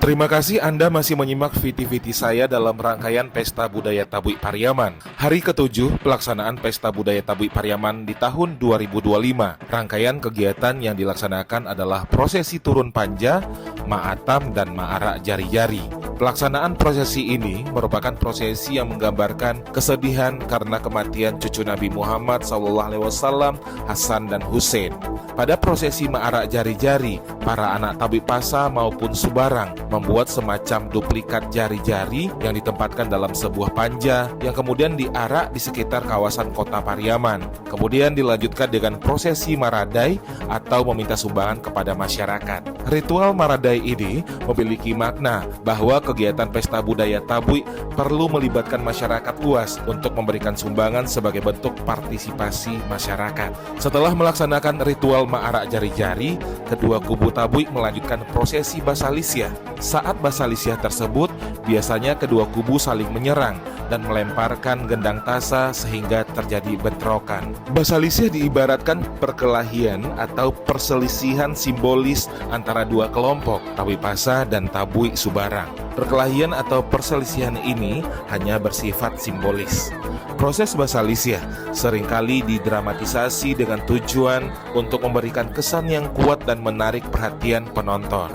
Terima kasih Anda masih menyimak VT-VT saya dalam rangkaian Pesta Budaya Tabuik Pariaman. Hari ke-7 pelaksanaan Pesta Budaya Tabuik Pariaman di tahun 2025. Rangkaian kegiatan yang dilaksanakan adalah prosesi turun panja, ma'atam, dan ma'arak jari-jari. Pelaksanaan prosesi ini merupakan prosesi yang menggambarkan kesedihan karena kematian cucu Nabi Muhammad SAW, Hasan dan Hussein. Pada prosesi ma'arak jari-jari, para anak Tabuik Pasa maupun Subarang membuat semacam duplikat jari-jari yang ditempatkan dalam sebuah panja yang kemudian diarak di sekitar kawasan kota Pariaman. Kemudian dilanjutkan dengan prosesi maradai atau meminta sumbangan kepada masyarakat. Ritual maradai ini memiliki makna bahwa kegiatan pesta budaya Tabuik perlu melibatkan masyarakat luas untuk memberikan sumbangan sebagai bentuk partisipasi masyarakat. Setelah melaksanakan ritual ma'arak jari-jari, kedua kubu Tabuik melanjutkan prosesi Basalisya. Saat Basalisya tersebut, biasanya kedua kubu saling menyerang dan melemparkan gendang tasa sehingga terjadi bentrokan. Basalisya diibaratkan perkelahian atau perselisihan simbolis antara dua kelompok, Tabuik Pasa dan Tabuik Subarang. Perkelahian atau perselisihan ini hanya bersifat simbolis. Proses Basalisya seringkali didramatisasi dengan tujuan untuk memberikan kesan yang kuat dan menarik perhatian penonton.